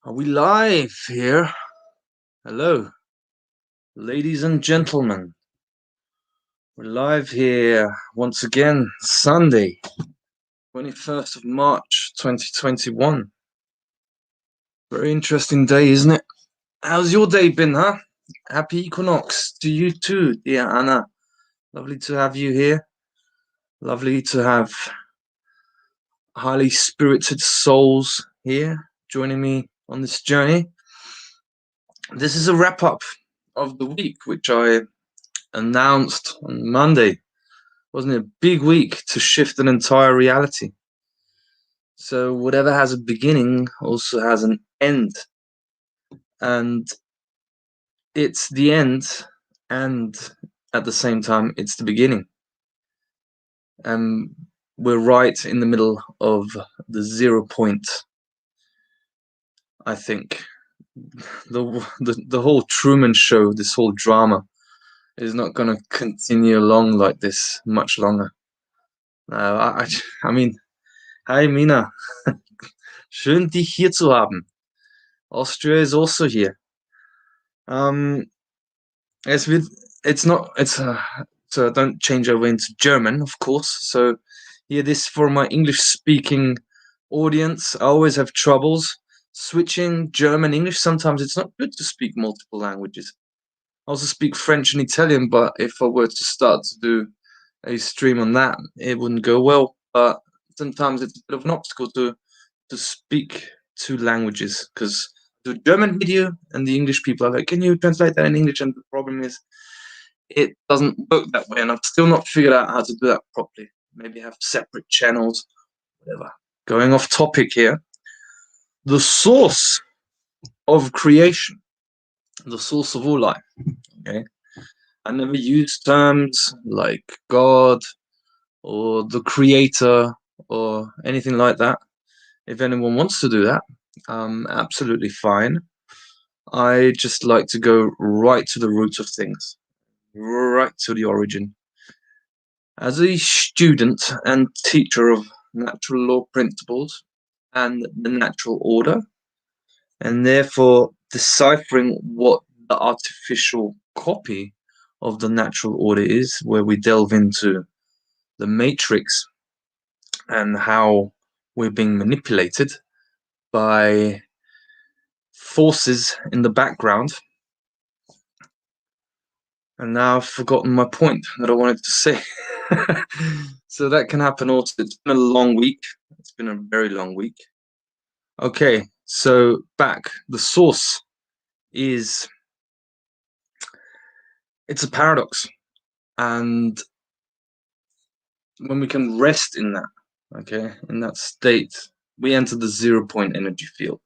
Are we live here? Hello, ladies and gentlemen. We're live here once again, Sunday, 21st of March, 2021. Very interesting day, isn't it? How's your day been, huh? Happy equinox to you too, dear Anna. Lovely to have you here. Lovely to have highly spirited souls here joining me on this journey. This is a wrap up of the week, which I announced on Monday. Wasn't it a big week to shift an entire reality? So whatever has a beginning also has an end. And it's the end, and at the same time, it's the beginning. And we're right in the middle of the 0 point, I think. The whole Truman Show, this whole drama, is not going to continue along like this much longer. I mean, hi Mina, schön dich hier zu haben. Austria is also here. It's with it's not it's so don't change over into German, of course. So here, this for my English speaking audience. I always have troubles switching German English. Sometimes it's not good to speak multiple languages. I also speak French and Italian, but if I were to start to do a stream on that, it wouldn't go well. But sometimes it's a bit of an obstacle to speak two languages because the German video and the English people are like, can you translate that in English? And the problem is, it doesn't work that way, and I've still not figured out how to do that properly. Maybe have separate channels, whatever. Going off topic here, the source of creation, the source of all life. Okay, I never use terms like God or the creator or anything like that. If anyone wants to do that, absolutely fine. I just like to go right to the roots of things, right to the origin. As a student and teacher of natural law principles and the natural order, and therefore deciphering what the artificial copy of the natural order is, where we delve into the matrix and how we're being manipulated by forces in the background. And now I've forgotten my point that I wanted to say. So that can happen also. It's been a long week. It's been a very long week. Okay, so back. The source is, it's a paradox. And when we can rest in that, okay, in that state, we enter the 0 point energy field.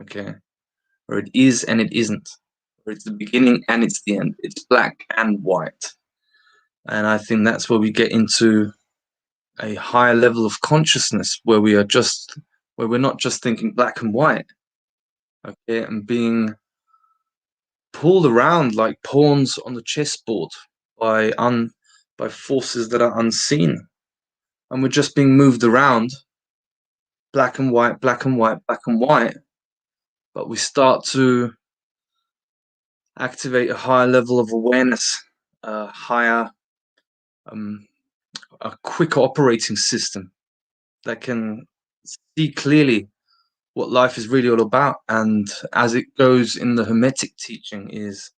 Okay, where it is and it isn't. Where it's the beginning and it's the end. It's black and white. And I think that's where we get into a higher level of consciousness where we're not just thinking black and white, okay, and being pulled around like pawns on the chessboard by forces that are unseen, and we're just being moved around, black and white, black and white, black and white. But we start to activate a higher level of awareness, a higher, a quicker operating system that can see clearly what life is really all about. And as it goes in the Hermetic teaching, is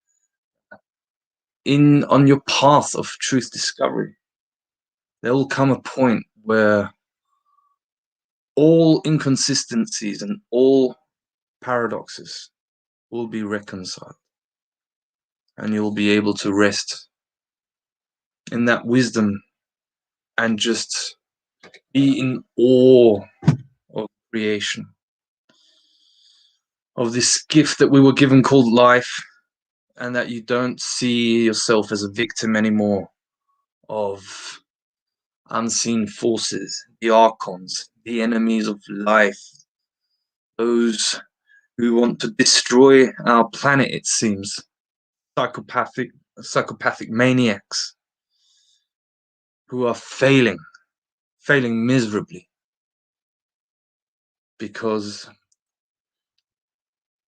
on your path of truth discovery, there will come a point where all inconsistencies and all paradoxes will be reconciled, and you'll be able to rest in that wisdom and just be in awe of creation, of this gift that we were given called life, and that you don't see yourself as a victim anymore of unseen forces, the archons, the enemies of life, those who want to destroy our planet, it seems, psychopathic maniacs who are failing miserably because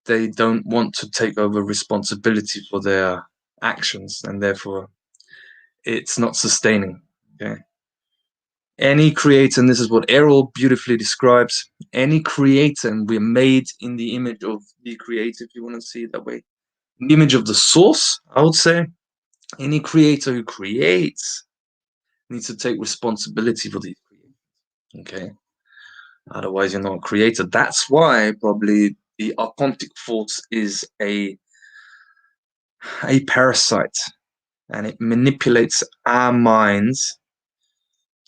they don't want to take over responsibility for their actions, and therefore it's not sustaining. Okay. Any creator, and this is what Errol beautifully describes, any creator, and we're made in the image of the creator, if you want to see it that way, the image of the source, I would say. Any creator who creates needs to take responsibility for these creations. Okay. Otherwise, you're not a creator. That's why probably the archontic force is a parasite, and it manipulates our minds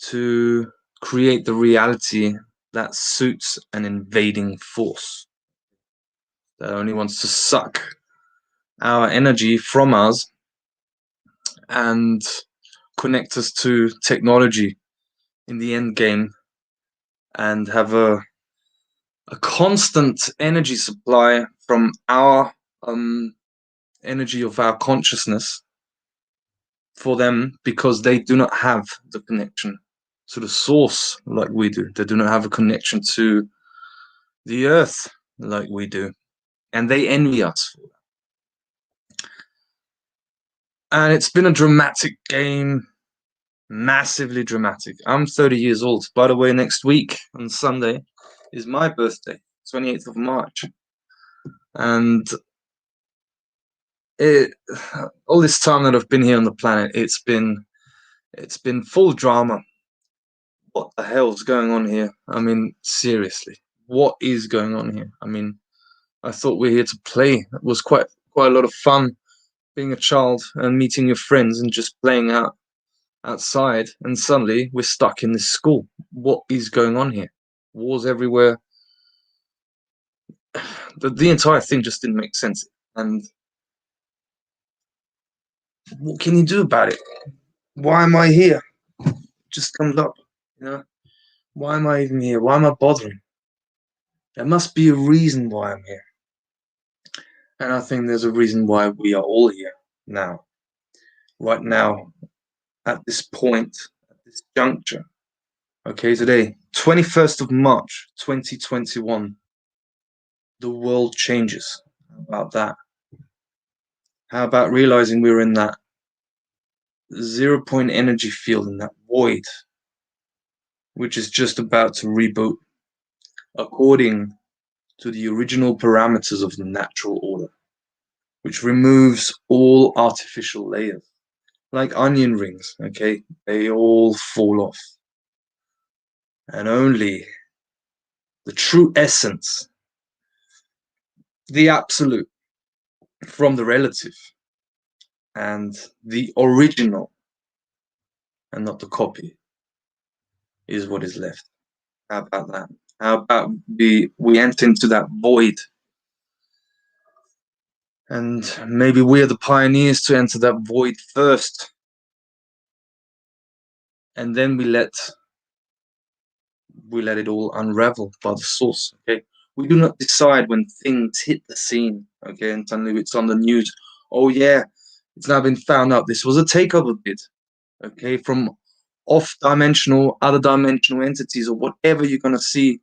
to create the reality that suits an invading force that only wants to suck our energy from us and connect us to technology in the end game, and have a constant energy supply from our energy of our consciousness for them, because they do not have the connection to the source like we do. They do not have a connection to the earth like we do, and they envy us for that. And it's been a dramatic game, massively dramatic. I'm 30 years old. By the way, next week on Sunday is my birthday, 28th of March. And all this time that I've been here on the planet, it's been full drama. What the hell's going on here? I mean, seriously, what is going on here? I mean, I thought we were here to play. It was quite a lot of fun being a child and meeting your friends and just playing outside, and suddenly we're stuck in this school. What is going on here? Wars everywhere. The entire thing just didn't make sense. And what can you do about it? Why am I here? It just comes up, you know? Why am I even here? Why am I bothering? There must be a reason why I'm here. And I think there's a reason why we are all here now. Right now, at this point, at this juncture. Okay, today, 21st of March, 2021. The world changes. How about that? How about realizing we're in that 0-point energy field, in that void, which is just about to reboot according to the original parameters of the natural order, which removes all artificial layers, like onion rings, okay? They all fall off. And only the true essence, the absolute, from the relative, and the original, and not the copy, is what is left. How about that? How about we enter into that void, and maybe we're the pioneers to enter that void first, and then we let it all unravel by the source. Okay, we do not decide when things hit the scene. Okay, and suddenly it's on the news. Oh yeah, it's now been found out this was a takeover bid. Okay, from off-dimensional, other dimensional entities, or whatever you're gonna see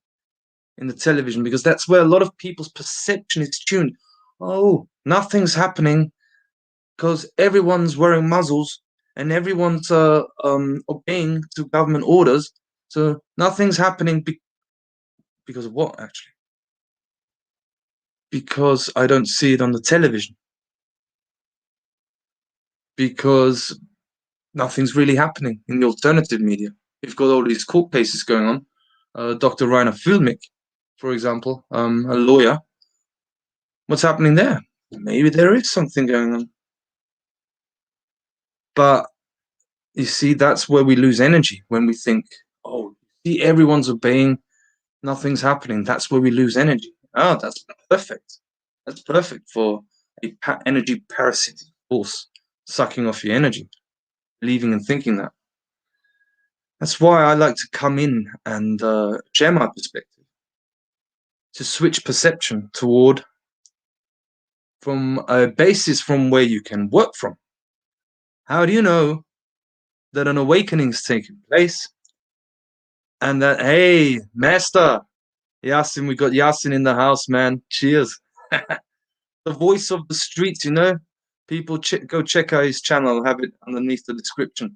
in the television, because that's where a lot of people's perception is tuned. Oh, nothing's happening because everyone's wearing muzzles and everyone's obeying to government orders. So nothing's happening because of what, actually? Because I don't see it on the television. Because nothing's really happening in the alternative media. You've got all these court cases going on. Dr. Rainer Fulmich, for example, a lawyer. What's happening there? Maybe there is something going on. But you see, that's where we lose energy, when we think, oh, see, everyone's obeying, nothing's happening. That's where we lose energy. Oh, that's perfect. That's perfect for a energy parasitic force sucking off your energy, believing and thinking that. That's why I like to come in and share my perspective, to switch perception toward from a basis from where you can work from. How do you know that an awakening is taking place, and that, hey, master Yasin, we got Yasin in the house, man. Cheers. The voice of the streets, you know. People go check out his channel. I'll have it underneath the description.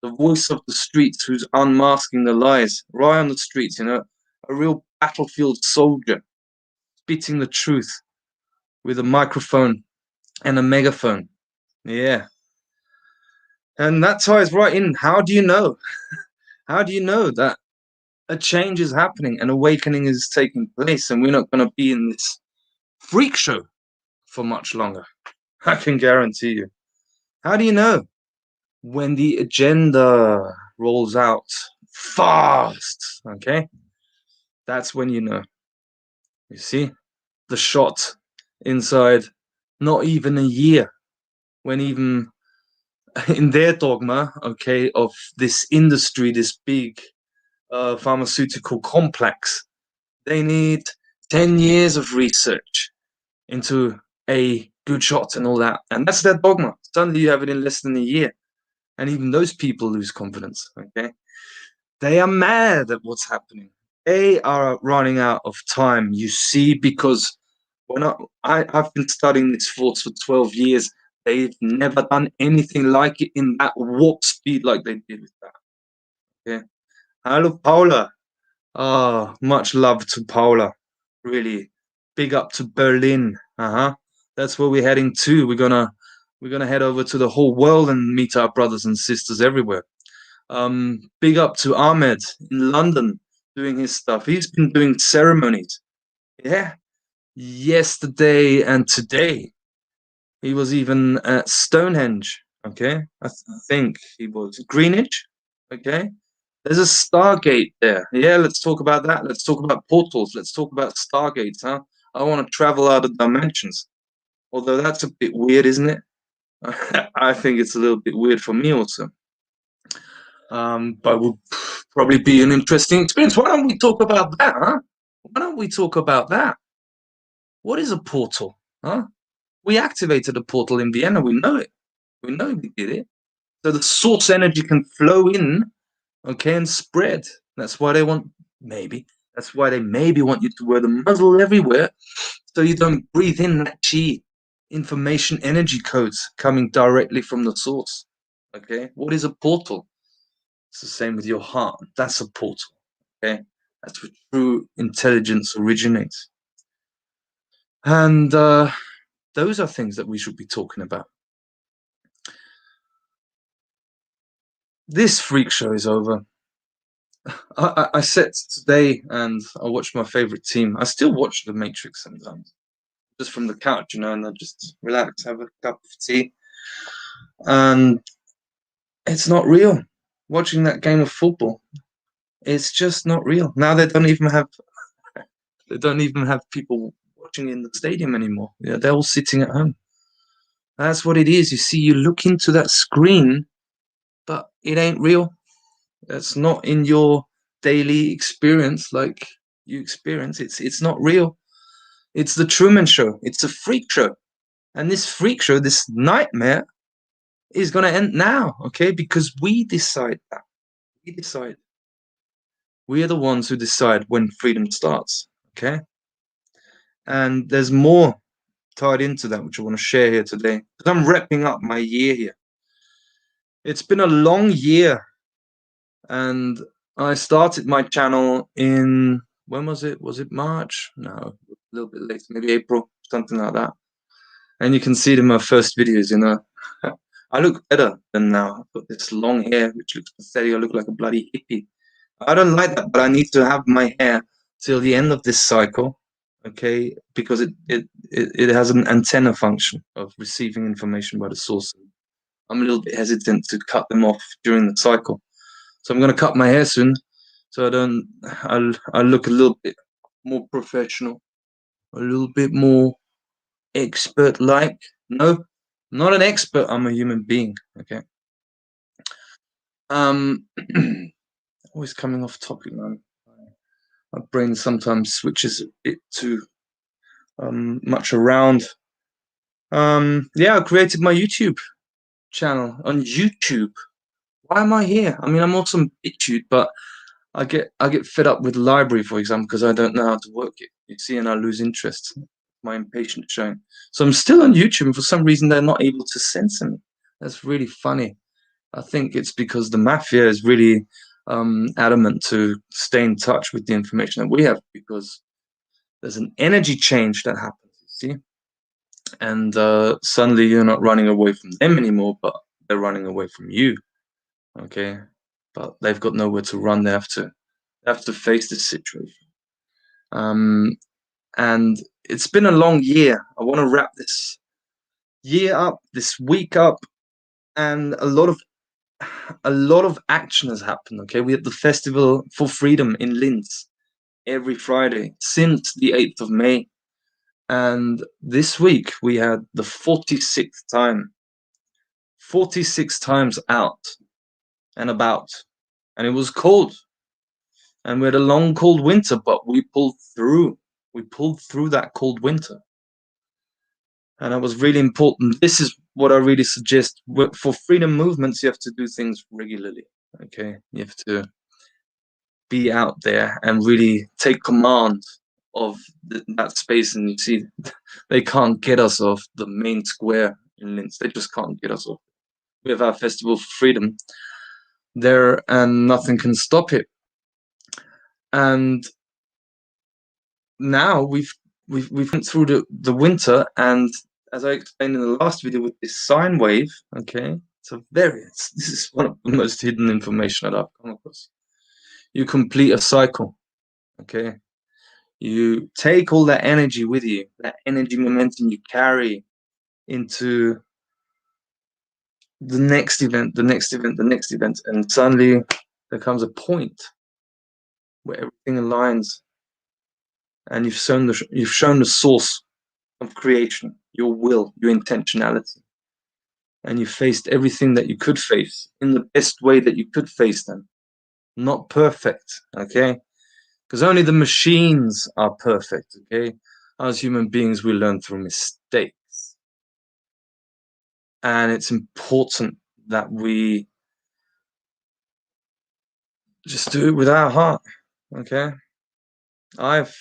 The voice of the streets, who's unmasking the lies right on the streets, you know. A real battlefield soldier, spitting the truth with a microphone and a megaphone. Yeah. And that ties right in. How do you know? How do you know that a change is happening, an awakening is taking place, and we're not going to be in this freak show for much longer? I can guarantee you. How do you know? When the agenda rolls out fast, okay? That's when you know. You see? The shot inside not even a year, when even in their dogma, okay, of this industry, this big pharmaceutical complex, they need 10 years of research into a good shot and all that. And that's their dogma. Suddenly you have it in less than a year. And even those people lose confidence, okay? They are mad at what's happening. They are running out of time, you see, because when I've been studying this force for 12 years. They've never done anything like it in that warp speed like they did with that. Okay. Hello, Paula. Ah, much love to Paula. Really. Big up to Berlin. Uh-huh. That's where we're heading to. We're gonna head over to the whole world and meet our brothers and sisters everywhere. Big up to Ahmed in London doing his stuff. He's been doing ceremonies. Yeah. Yesterday and today. He was even at Stonehenge. Okay. I think he was Greenwich. Okay. There's a Stargate there. Yeah, let's talk about that. Let's talk about portals. Let's talk about Stargates, huh? I want to travel out of dimensions. Although that's a bit weird, isn't it? I think it's a little bit weird for me also. But would probably be an interesting experience. Why don't we talk about that, huh? Why don't we talk about that? What is a portal, huh? We activated a portal in Vienna. We know it. We know we did it. So the source energy can flow in, okay, and spread. That's why they want, maybe, that's why they maybe want you to wear the muzzle everywhere so you don't breathe in that chi, information energy codes coming directly from the source. Okay, what is a portal? It's the same with your heart. That's a portal. Okay, that's where true intelligence originates. And those are things that we should be talking about. This freak show is over. I sat today and I watched my favorite team. I still watch The Matrix sometimes, just from the couch, you know, and I just relax, have a cup of tea. And it's not real. Watching that game of football, it's just not real. Now they don't even have people watching in the stadium anymore. Yeah, they're all sitting at home. That's what it is. You see, you look into that screen, but it ain't real. That's not in your daily experience like you experience. It's not real. It's the Truman Show. It's a freak show. And this freak show, this nightmare, is going to end now, okay? Because we decide that. We decide. We are the ones who decide when freedom starts, okay? And there's more tied into that, which I want to share here today. Because I'm wrapping up my year here. It's been a long year. And I started my channel in, when was it? Was it March? No, a little bit later, maybe April, something like that. And you can see it in my first videos, you know. I look better than now. I've got this long hair, which looks pathetic. I look like a bloody hippie. I don't like that, but I need to have my hair till the end of this cycle, okay? Because it has an antenna function of receiving information by the source. I'm a little bit hesitant to cut them off during the cycle. So I'm going to cut my hair soon, so I'll look a little bit more professional, a little bit more expert-like. No, I'm not an expert. I'm a human being. Okay. Always coming off topic, man. My brain sometimes switches a bit too much around. Yeah, I created my YouTube channel on YouTube. Why am I here? I mean, I'm also on BitChute, but I get fed up with library, for example, because I don't know how to work it. You see, and I lose interest. my impatience showing. So I'm still on YouTube, and for some reason they're not able to censor me. That's really funny. I think it's because the mafia is really adamant to stay in touch with the information that we have, because there's an energy change that happens, you see? And suddenly you're not running away from them anymore, but they're running away from you. Okay? But they've got nowhere to run. They have to face this situation. And it's been a long year. I want to wrap this year up, this week up, and a lot of action has happened. Okay, we had the Festival for Freedom in Linz every Friday since the 8th of May. And this week we had the 46th time. 46 times out and about. And it was cold. And we had a long, cold winter, but we pulled through. We pulled through that cold winter. And that was really important. This is what I really suggest. For freedom movements, you have to do things regularly. Okay? You have to be out there and really take command of that space. And you see, they can't get us off the main square in Linz. They just can't get us off. We have our Festival for Freedom there, and nothing can stop it. And now we've went through the winter, and as I explained in the last video with this sine wave, okay, this is one of the most hidden information that I've come across. You complete a cycle, okay? You take all that energy with you, that energy momentum you carry into the next event, the next event, the next event, and suddenly there comes a point where everything aligns, and you've shown the source of creation, your will, your intentionality, and you faced everything that you could face in the best way that you could face them. Not perfect, okay? Because only the machines are perfect, okay? As human beings, we learn through mistakes. And it's important that we just do it with our heart, okay? I've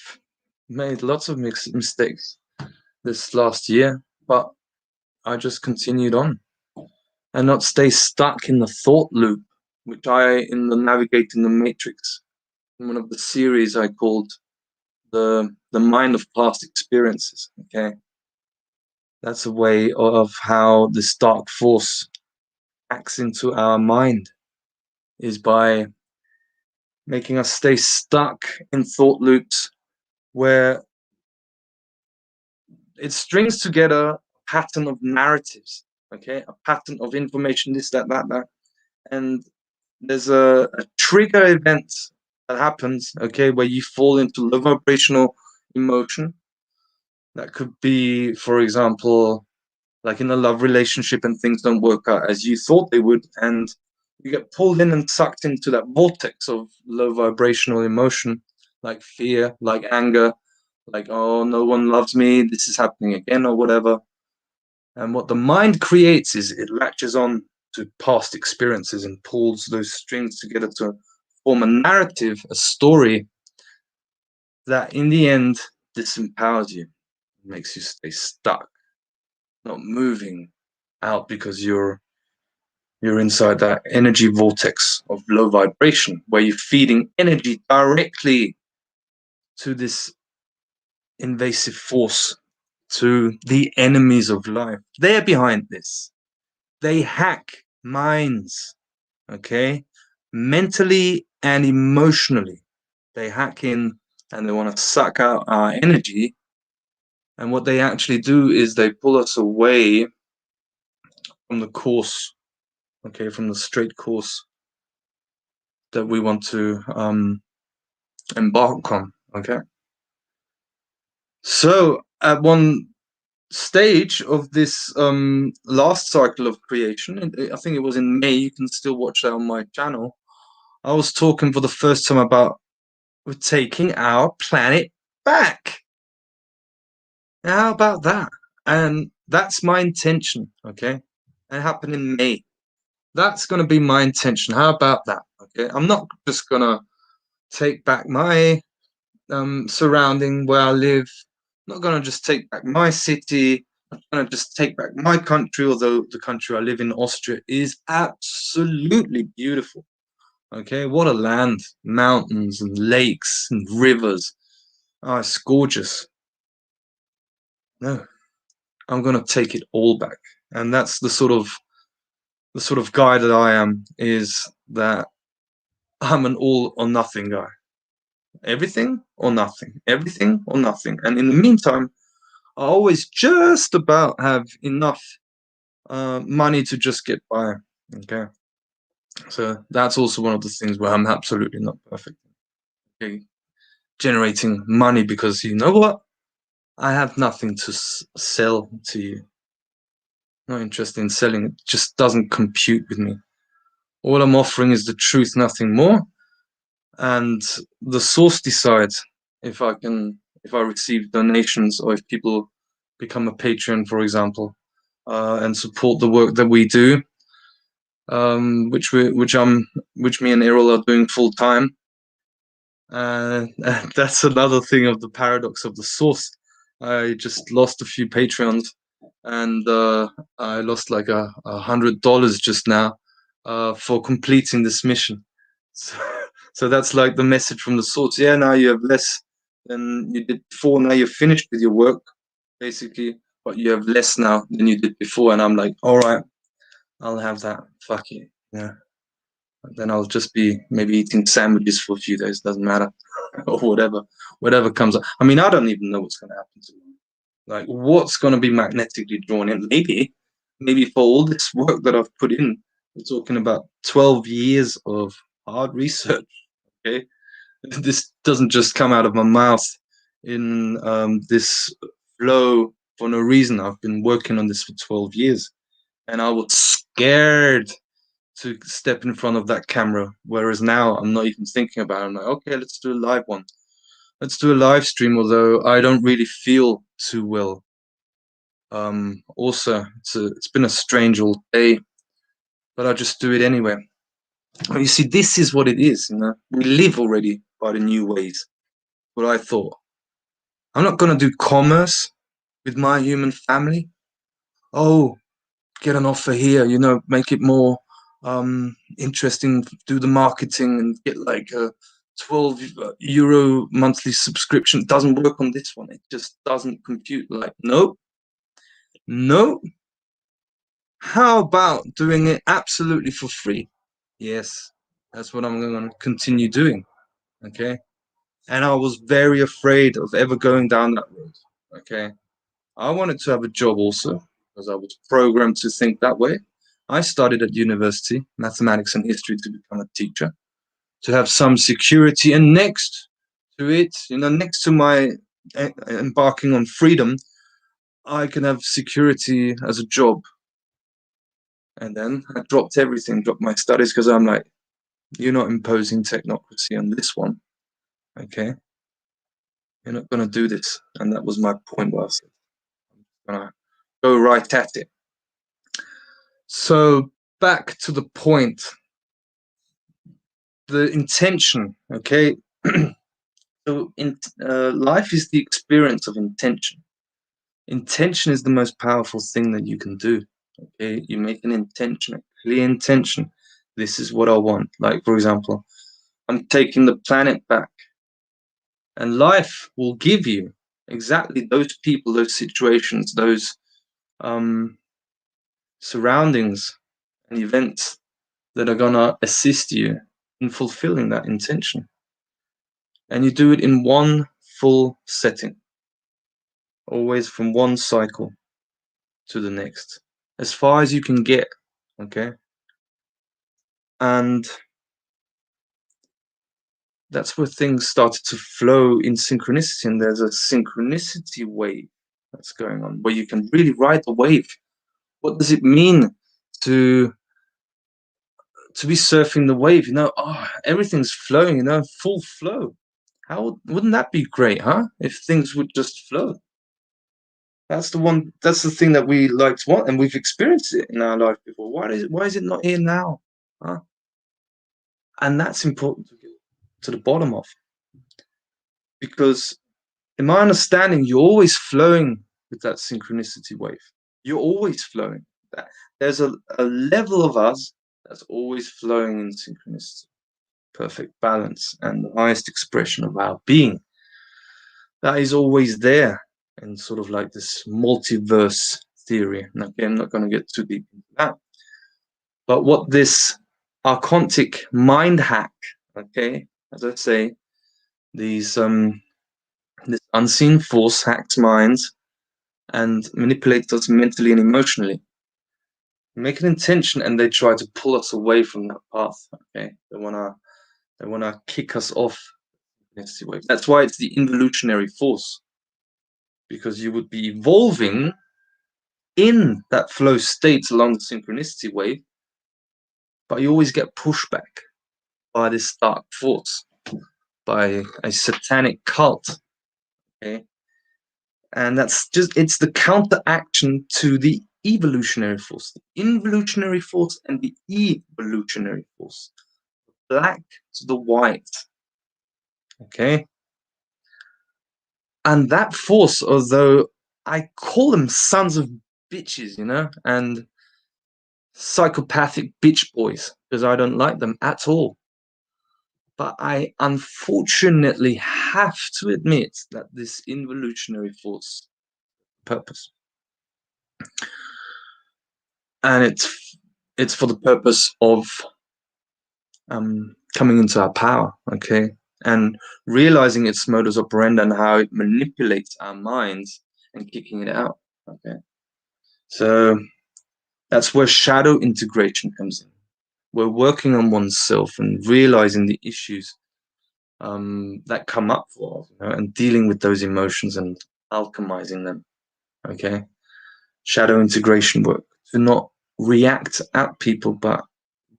made lots of mistakes this last year, but I just continued on and not stay stuck in the thought loop, which in the Navigating the Matrix, in one of the series I called the mind of past experiences, okay? That's a way of how this dark force acts into our mind, is by making us stay stuck in thought loops where it strings together a pattern of narratives, okay? A pattern of information, this, that, that. And there's a trigger event that happens, okay, where you fall into low vibrational emotion. That could be, for example, like in a love relationship and things don't work out as you thought they would, and you get pulled in and sucked into that vortex of low vibrational emotion, like fear, like anger, like, oh, no one loves me, this is happening again, or whatever. And what the mind creates is it latches on to past experiences and pulls those strings together to form a narrative, a story that in the end disempowers you, makes you stay stuck, not moving out, because you're inside that energy vortex of low vibration where you're feeding energy directly to this invasive force, to the enemies of life. They're behind this. They hack minds, okay? Mentally and emotionally. They hack in and they want to suck out our energy. And what they actually do is they pull us away from the course, okay, from the straight course that we want to embark on, okay? So at one stage of this last cycle of creation, I think it was in May, you can still watch that on my channel, I was talking for the first time about we're taking our planet back. Now, how about that? And that's my intention, okay? It happened in May. That's going to be my intention. How about that? Okay, I'm not just going to take back my surrounding where I live, not gonna just take back my city. I'm gonna just take back my country, although the country I live in, Austria, is absolutely beautiful. Okay, what a land, mountains and lakes and rivers. Oh, it's gorgeous. No, I'm gonna take it all back. And that's the sort of guy that I am, is that I'm an all or nothing guy. Everything or nothing. Everything or nothing. And in the meantime, I always just about have enough money to just get by. Okay. So that's also one of the things where I'm absolutely not perfect. Okay. Generating money, because you know what? I have nothing to sell to you. Not interested in selling. It just doesn't compute with me. All I'm offering is the truth, nothing more. And the source decides if I receive donations, or if people become a patron, for example, and support the work that we do, which me and Errol are doing full time. That's another thing of the paradox of the source. I just lost a few Patreons, and I lost like $100 just now for completing this mission. So, so that's like the message from the source. Yeah, now you have less than you did before. Now you're finished with your work, basically, but you have less now than you did before. And I'm like, all right, I'll have that. Fuck it. Yeah. Then I'll just be maybe eating sandwiches for a few days. Doesn't matter, or whatever comes up. I mean, I don't even know what's going to happen to me. Like, what's going to be magnetically drawn in? Maybe for all this work that I've put in, we're talking about 12 years of hard research. Okay, this doesn't just come out of my mouth in this flow for no reason. I've been working on this for 12 years, and I was scared to step in front of that camera. Whereas now I'm not even thinking about it. I'm like, okay, let's do a live one. Let's do a live stream, although I don't really feel too well. Also, it's been a strange all day, but I just do it anyway. You see, this is what it is. We live already by the new ways. What I thought. I'm not gonna do commerce with my human family. Oh, get an offer here. Make it more interesting. Do the marketing and get like a 12 euro monthly subscription. Doesn't work on this one. It just doesn't compute. Like, no, no. How about doing it absolutely for free? Yes, that's what I'm going to continue doing. Okay. And I was very afraid of ever going down that road. Okay. I wanted to have a job also, because I was programmed to think that way. I studied at university, mathematics and history, to become a teacher, to have some security. And next to it, next to my embarking on freedom, I can have security as a job. And then I dropped everything, dropped my studies, because I'm like, you're not imposing technocracy on this one. Okay. You're not going to do this. And that was my point. I said, I'm going to go right at it. So back to the point, the intention. Okay. So life is the experience of intention. Intention is the most powerful thing that you can do. Okay. You make an intention, a clear intention. This is what I want. Like, for example, I'm taking the planet back. And life will give you exactly those people, those situations, those surroundings and events that are going to assist you in fulfilling that intention. And you do it in one full setting, always from one cycle to the next, as far as you can get. Okay. And that's where things started to flow in synchronicity. And there's a synchronicity wave that's going on, where you can really ride the wave. What does it mean to be surfing the wave? Everything's flowing, full flow. Wouldn't that be great, huh? If things would just flow. That's the thing that we like to want, and we've experienced it in our life before. Why is it not here now? Huh? And that's important to get to the bottom of, because in my understanding, you're always flowing with that synchronicity wave. You're always flowing. There's a level of us that's always flowing in synchronicity, perfect balance, and the highest expression of our being. That is always there in sort of like this multiverse theory. And again, I'm not going to get too deep into that. But what this archontic mind hack, okay, as I say, these this unseen force hacks minds and manipulates us mentally and emotionally. Make an intention and they try to pull us away from that path. Okay, they wanna kick us off synchronicity wave. That's why it's the involutionary force, because you would be evolving in that flow state along the synchronicity wave, but you always get pushback by this dark force, by a satanic cult. Okay, and that's just, it's the counteraction to the evolutionary force, the involutionary force and the evolutionary force, black to the white. Okay, and that force, although I call them sons of bitches, you know, and psychopathic bitch boys, because I don't like them at all, but I unfortunately have to admit that this involutionary force purpose, and it's for the purpose of coming into our power, okay, and realizing its modus operandi and how it manipulates our minds and kicking it out, okay. So that's where shadow integration comes in. We're working on oneself and realizing the issues that come up for us, you know, and dealing with those emotions and alchemizing them, okay. Shadow integration work, to not react at people, but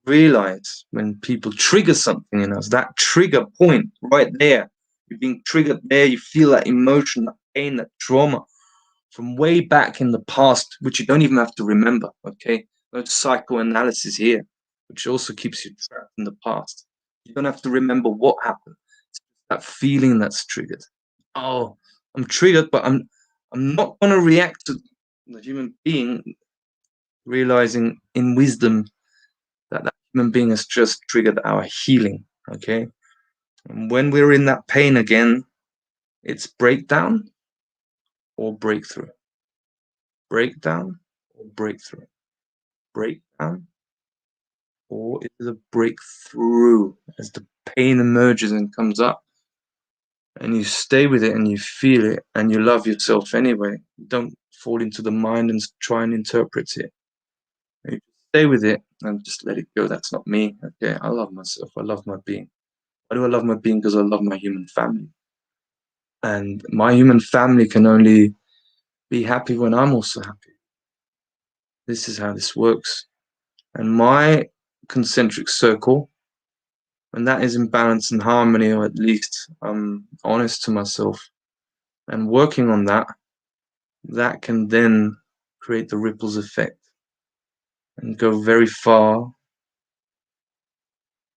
realize when people trigger something in us, that trigger point right there, you're being triggered there, you feel that emotion, that pain, that trauma from way back in the past, which you don't even have to remember, okay? No psychoanalysis here, which also keeps you trapped in the past. You don't have to remember what happened. It's that feeling that's triggered. Oh, I'm triggered, but I'm not going to react to the human being, realizing in wisdom that that human being has just triggered our healing, okay? And when we're in that pain again, it's breakdown or breakthrough. Breakdown or breakthrough. Breakdown or is it a breakthrough as the pain emerges and comes up? And you stay with it and you feel it and you love yourself anyway. Don't fall into the mind and try and interpret it. You stay with it and just let it go. That's not me. Okay, I love myself. I love my being. Why do I love my being? Because I love my human family. And my human family can only be happy when I'm also happy. This is how this works. And my concentric circle, when that is in balance and harmony, or at least I'm honest to myself and working on that, that can then create the ripples effect and go very far,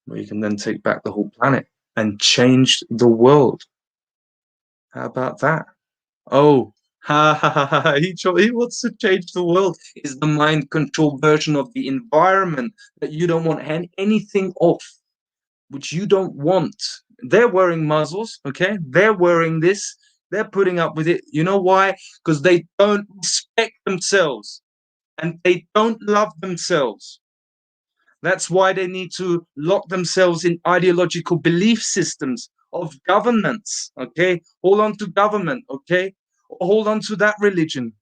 where you can then take back the whole planet and change the world. How about that? Oh, ha ha ha ha! He wants to change the world. Is the mind control version of the environment that you don't want anything of, which you don't want. They're wearing muzzles, okay? They're wearing this. They're putting up with it. You know why? Because they don't respect themselves and they don't love themselves. That's why they need to lock themselves in ideological belief systems of governments, okay? Hold on to government, okay? Or hold on to that religion.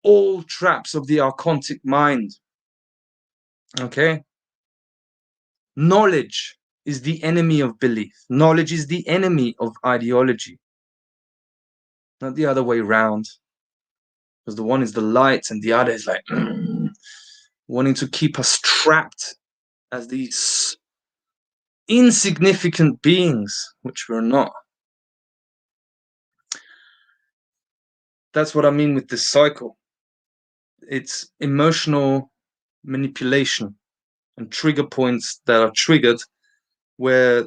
All traps of the archontic mind, okay? Knowledge is the enemy of belief. Knowledge is the enemy of ideology, not the other way around. Because the one is the light and the other is like wanting to keep us trapped as these insignificant beings, which we're not. That's what I mean with this cycle. It's emotional manipulation and trigger points that are triggered where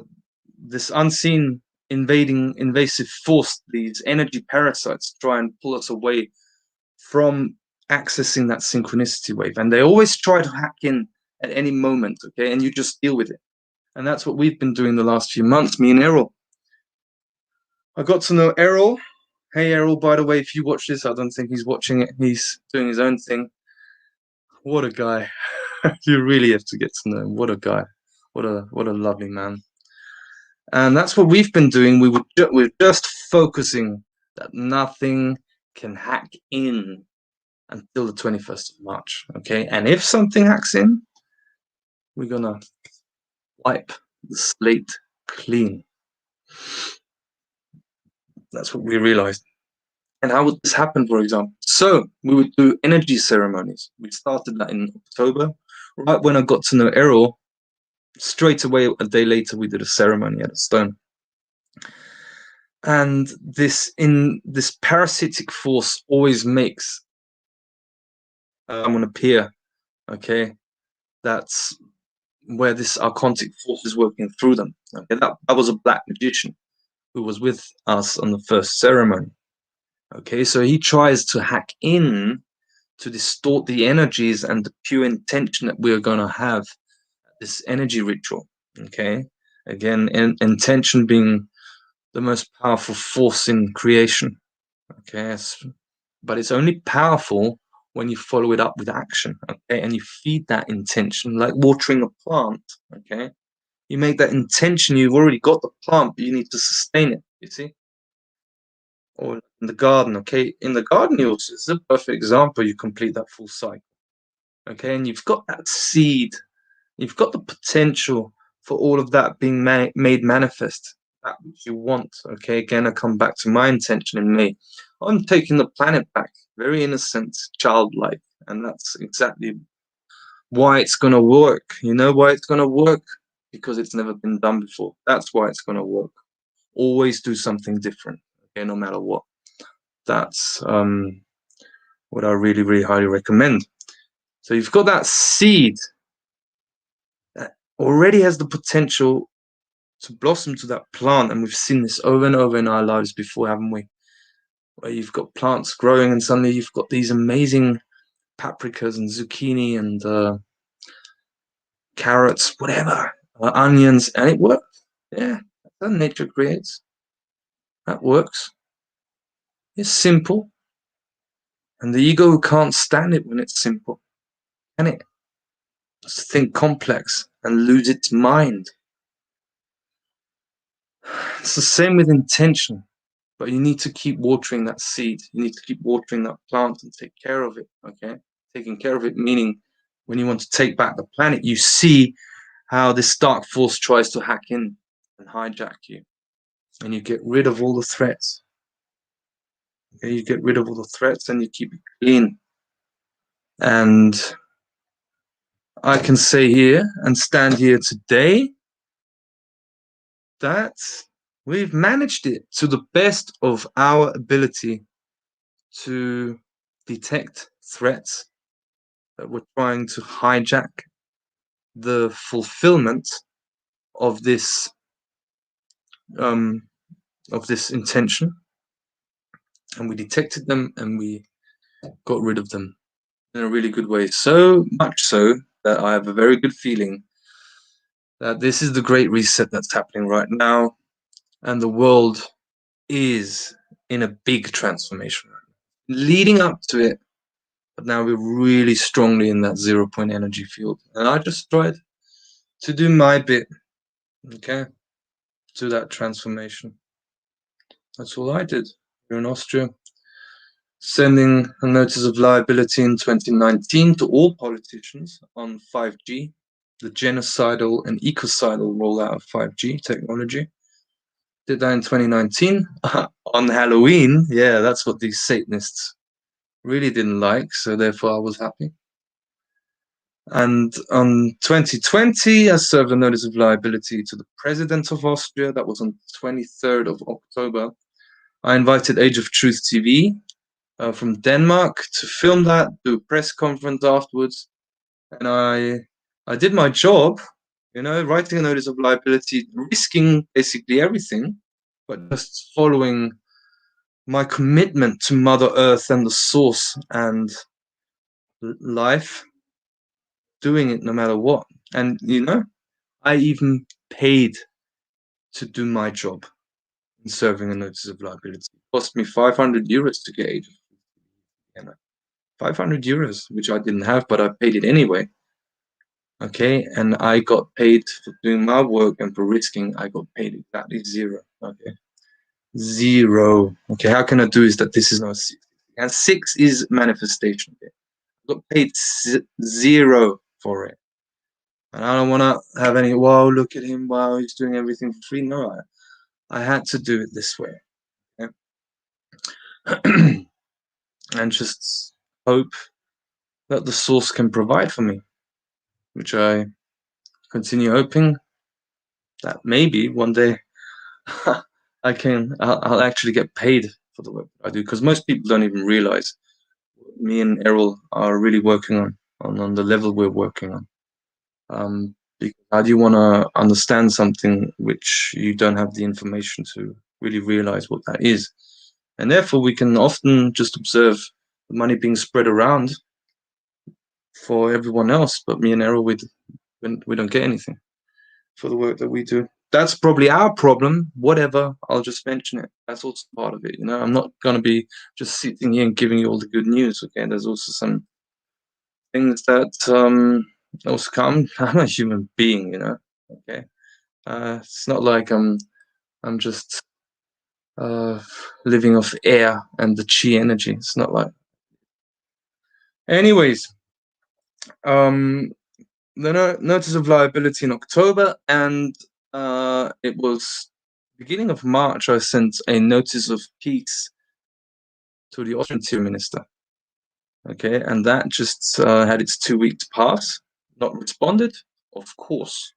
this unseen invasive force, these energy parasites, try and pull us away from accessing that synchronicity wave. And they always try to hack in at any moment, okay? And you just deal with it. And that's what we've been doing the last few months, me and Errol. I got to know Errol. Hey, Errol, by the way, if you watch this, I don't think he's watching it. He's doing his own thing. What a guy. You really have to get to know him. What a guy. What a lovely man. And that's what we've been doing. We're just focusing that nothing can hack in until the 21st of March, okay? And if something hacks in, we're gonna wipe the slate clean. That's what we realized. And how would this happen, for example? So we would do energy ceremonies. We started that in October. Right when I got to know Errol, straight away, a day later, we did a ceremony at a stone. And this parasitic force always makes someone appear, okay? That's where this archontic force is working through them. Okay, that was a black magician who was with us on the first ceremony. Okay, so he tries to hack in to distort the energies and the pure intention that we're going to have this energy ritual. Okay, again, intention being the most powerful force in creation. Okay, but it's only powerful when you follow it up with action. Okay, and you feed that intention like watering a plant. Okay, you make that intention. You've already got the plant, but you need to sustain it. You see. Or in the garden, okay? In the garden, it's a perfect example. You complete that full cycle, okay? And you've got that seed. You've got the potential for all of that being made manifest, that which you want, okay? Again, I come back to my intention in me. I'm taking the planet back, very innocent, childlike, and that's exactly why it's going to work. You know why it's going to work? Because it's never been done before. That's why it's going to work. Always do something different, okay, no matter what. That's what I really, really highly recommend. So you've got that seed that already has the potential to blossom to that plant, and we've seen this over and over in our lives before, haven't we? Where you've got plants growing and suddenly you've got these amazing paprikas and zucchini and carrots, whatever, onions, and it works. Yeah, that's how nature creates. That works. It's simple. And the ego can't stand it when it's simple, can it? Just think complex and lose its mind. It's the same with intention, but you need to keep watering that seed. You need to keep watering that plant and take care of it, okay? Taking care of it meaning when you want to take back the planet, you see how this dark force tries to hack in and hijack you. And you get rid of all the threats. Okay, you get rid of all the threats and you keep it clean. And I can say here and stand here today that we've managed it to the best of our ability to detect threats that were trying to hijack the fulfillment of this intention, and we detected them and we got rid of them in a really good way. So much so that I have a very good feeling that this is the great reset that's happening right now, and the world is in a big transformation right now. Leading up to it, but now we're really strongly in that 0 point energy field. And I just tried to do my bit, okay, to that transformation. That's all I did here in Austria. Sending a notice of liability in 2019 to all politicians on 5G, the genocidal and ecocidal rollout of 5G technology. Did that in 2019 on Halloween. Yeah, that's what these Satanists really didn't like, so therefore I was happy. And on 2020, I served a notice of liability to the president of Austria. That was on 23rd of October. I invited Age of Truth TV from Denmark to film that, do a press conference afterwards. And I did my job, you know, writing a notice of liability, risking basically everything, but just following my commitment to Mother Earth and the source and life, doing it no matter what. And I even paid to do my job in serving a notice of liability. It cost me 500 euros to get age of 500 euros, which I didn't have, but I paid it anyway. Okay, and I got paid for doing my work, and for risking, I got paid exactly zero. Okay, zero. Okay, how can I do is that this is not 6, and 6 is manifestation. Okay? I got paid zero for it, and I don't want to have any. Wow, look at him! Wow, he's doing everything for free. No, I had to do it this way, okay? And just hope that the source can provide for me, which I continue hoping that maybe one day I'll actually get paid for the work I do, because most people don't even realize what me and Errol are really working on the level we're working on. Because how do you want to understand something which you don't have the information to really realize what that is? And therefore, we can often just observe the money being spread around for everyone else, but me and Errol, we don't get anything for the work that we do. That's probably our problem. Whatever, I'll just mention it. That's also part of it. I'm not going to be just sitting here and giving you all the good news. Okay, there's also some things that also come. I'm a human being. Okay, it's not like I'm just living off air and the chi energy. It's not like. Anyways, the notice of liability in October, and it was beginning of March. I sent a notice of peace to the Austrian Interior Minister. Okay, and that just had its 2 weeks pass, not responded. Of course,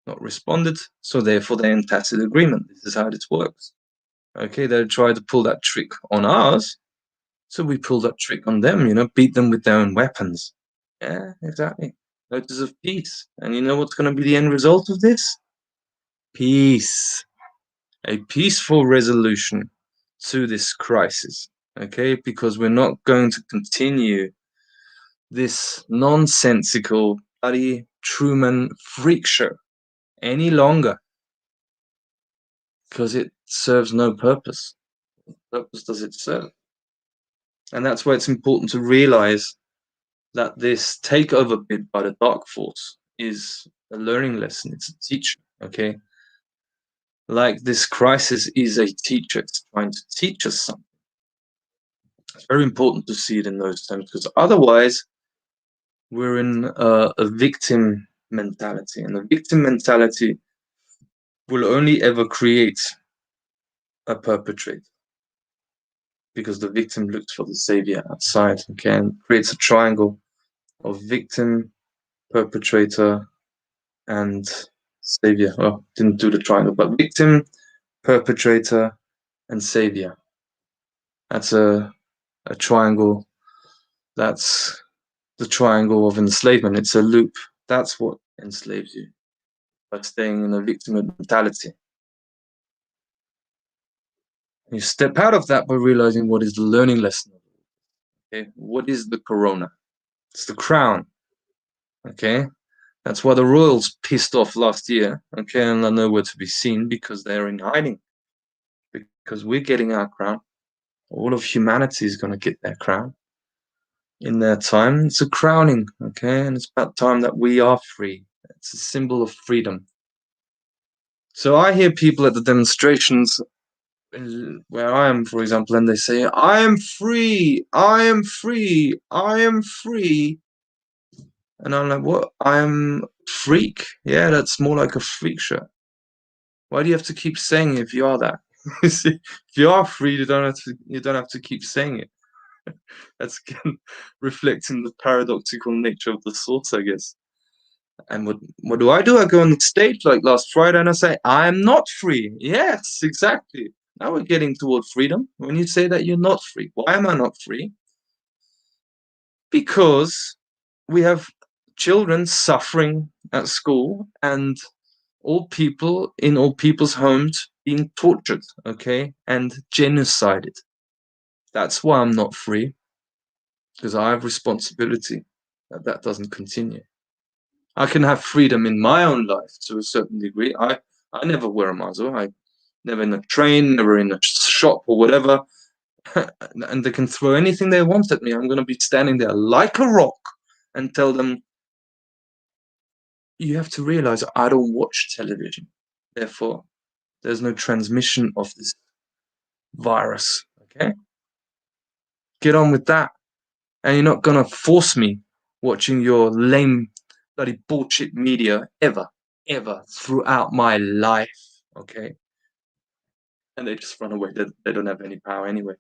not responded. So therefore, they're in tacit agreement. This is how it works. Okay, they tried to pull that trick on us, so we pulled that trick on them. Beat them with their own weapons. Yeah, exactly. Notice of peace. And you know what's going to be the end result of this? Peace. A peaceful resolution to this crisis. Okay, because we're not going to continue this nonsensical, bloody Truman freak show any longer, because it serves no purpose. What purpose does it serve? And that's why it's important to realize that this takeover bid by the Dark Force is a learning lesson. It's a teacher, okay? Like this crisis is a teacher. It's trying to teach us something. It's very important to see it in those terms, because otherwise we're in a victim mentality, and the victim mentality will only ever create a perpetrator, because the victim looks for the savior outside, okay, and creates a triangle of victim, perpetrator, and savior. Well, didn't do the triangle, but victim, perpetrator, and savior. That's a triangle. That's the triangle of enslavement. It's a loop. That's what enslaves you, by staying in a victim mentality. You step out of that by realizing what is the learning lesson. Okay, what is the corona? It's the crown. Okay, that's why the royals pissed off last year. Okay, and are nowhere to be seen because they're in hiding. Because we're getting our crown. All of humanity is going to get their crown in their time. It's a crowning. Okay, and it's about time that we are free. It's a symbol of freedom. So I hear people at the demonstrations where I am, for example, and they say, I am free, I am free, I am free. And I'm like, what? I'm freak? Yeah, that's more like a freak show. Why do you have to keep saying it if you are that? If you are free, you don't have to keep saying it. That's again reflecting the paradoxical nature of the source, I guess. And what do? I go on the stage like last Friday and I say, I am not free. Yes, exactly. Now we're getting toward freedom. When you say that you're not free, why am I not free? Because we have children suffering at school, and all people in all people's homes being tortured, okay, and genocided. That's why I'm not free, because I have responsibility that that doesn't continue. I can have freedom in my own life to a certain degree. I never wear a muzzle. I never in a train, never in a shop or whatever. And they can throw anything they want at me. I'm gonna be standing there like a rock and tell them, you have to realize I don't watch television. Therefore, there's no transmission of this virus. Okay? Get on with that. And you're not gonna force me watching your lame bloody bullshit media ever throughout my life. Okay? And they just run away. They don't have any power anyway.